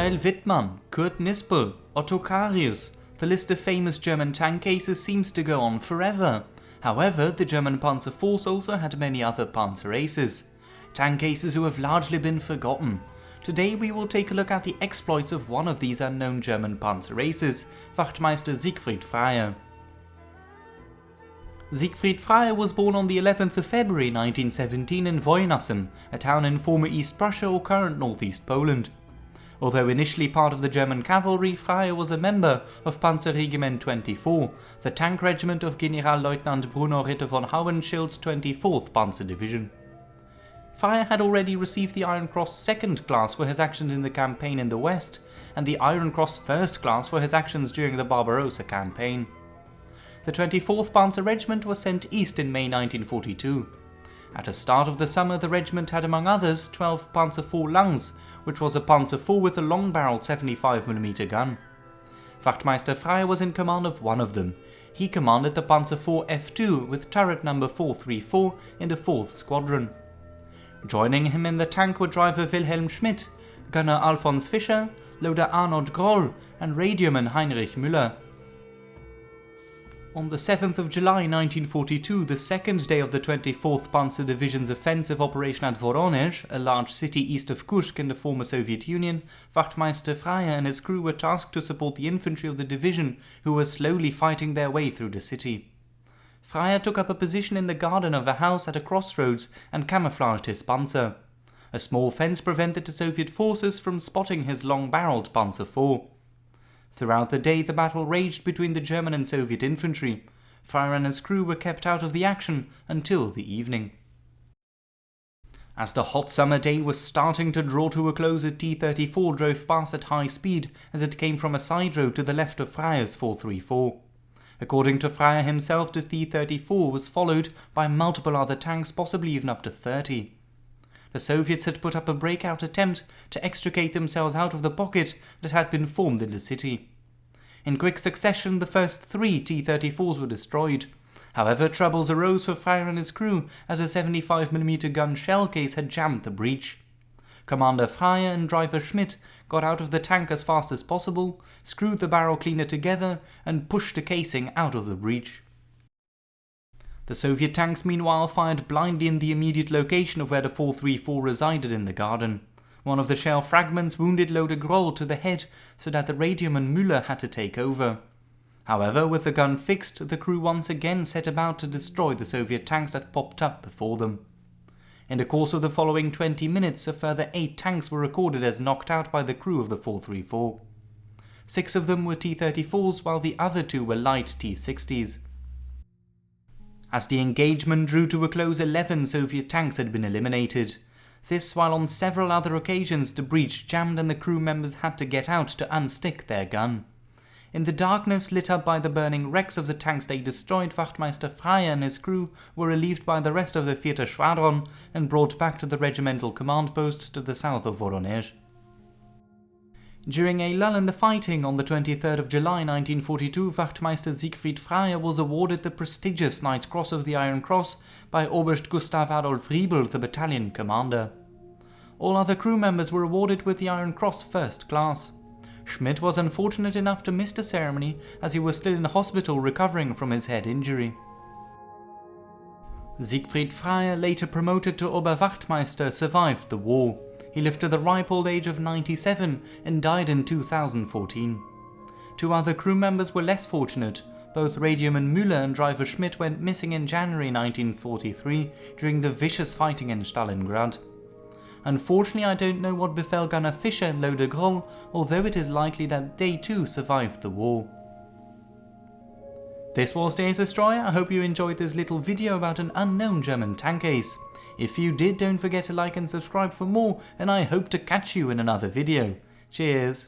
Michael Wittmann, Kurt Nispel, Otto Karius. The list of famous German tank aces seems to go on forever. However, the German Panzer Force also had many other Panzer Aces. Tank aces who have largely been forgotten. Today we will take a look at the exploits of one of these unknown German Panzer Aces, Wachtmeister Siegfried Freyer. Siegfried Freyer was born on the 11th of February 1917 in Wojnasem, a town in former East Prussia or current northeast Poland. Although initially part of the German cavalry, Freyer was a member of Panzerregiment 24, the tank regiment of Generalleutnant Bruno Ritter von Hauenschild's 24th Panzer Division. Freyer had already received the Iron Cross 2nd class for his actions in the campaign in the West, and the Iron Cross 1st class for his actions during the Barbarossa campaign. The 24th Panzer Regiment was sent east in May 1942. At the start of the summer, the regiment had among others 12 Panzer IV Langs, which was a Panzer IV with a long-barreled 75mm gun. Wachtmeister Freyer was in command of one of them. He commanded the Panzer IV F2 with turret number 434 in the 4th Squadron. Joining him in the tank were driver Wilhelm Schmidt, gunner Alfons Fischer, loader Arnold Groll and radioman Heinrich Müller. On the 7th of July 1942, the second day of the 24th Panzer Division's offensive operation at Voronezh, a large city east of Kursk in the former Soviet Union, Wachtmeister Freyer and his crew were tasked to support the infantry of the division, who were slowly fighting their way through the city. Freyer took up a position in the garden of a house at a crossroads and camouflaged his panzer. A small fence prevented the Soviet forces from spotting his long-barreled Panzer IV. Throughout the day, the battle raged between the German and Soviet infantry. Freyer and his crew were kept out of the action until the evening. As the hot summer day was starting to draw to a close, a T-34 drove past at high speed as it came from a side road to the left of Freyer's 434. According to Freyer himself, the T-34 was followed by multiple other tanks, possibly even up to 30. The Soviets had put up a breakout attempt to extricate themselves out of the pocket that had been formed in the city. In quick succession, the first 3 T-34s were destroyed. However, troubles arose for Freyer and his crew as a 75mm gun shell case had jammed the breach. Commander Freyer and driver Schmidt got out of the tank as fast as possible, screwed the barrel cleaner together and pushed the casing out of the breach. The Soviet tanks meanwhile fired blindly in the immediate location of where the 434 resided in the garden. One of the shell fragments wounded loader Groll to the head, so that the radioman Müller had to take over. However, with the gun fixed, the crew once again set about to destroy the Soviet tanks that popped up before them. In the course of the following 20 minutes, a further 8 tanks were recorded as knocked out by the crew of the 434. 6 of them were T-34s, while the other 2 were light T-60s. As the engagement drew to a close, 11 Soviet tanks had been eliminated. This while on several other occasions the breach jammed and the crew members had to get out to unstick their gun. In the darkness lit up by the burning wrecks of the tanks they destroyed, Wachtmeister Freyer and his crew were relieved by the rest of the 4th Squadron and brought back to the regimental command post to the south of Voronezh. During a lull in the fighting on the 23rd of July 1942, Wachtmeister Siegfried Freyer was awarded the prestigious Knight's Cross of the Iron Cross by Oberst Gustav Adolf Riebel, the battalion commander. All other crew members were awarded with the Iron Cross 1st class. Schmidt was unfortunate enough to miss the ceremony as he was still in hospital recovering from his head injury. Siegfried Freyer, later promoted to Oberwachtmeister, survived the war. He lived to the ripe old age of 97 and died in 2014. 2 other crew members were less fortunate. Both radioman Müller and driver Schmidt went missing in January 1943 during the vicious fighting in Stalingrad. Unfortunately, I don't know what befell gunner Fischer and loader Groll, although it is likely that they too survived the war. This was the AceDestroyer. I hope you enjoyed this little video about an unknown German tank ace. If you did, don't forget to like and subscribe for more, and I hope to catch you in another video. Cheers!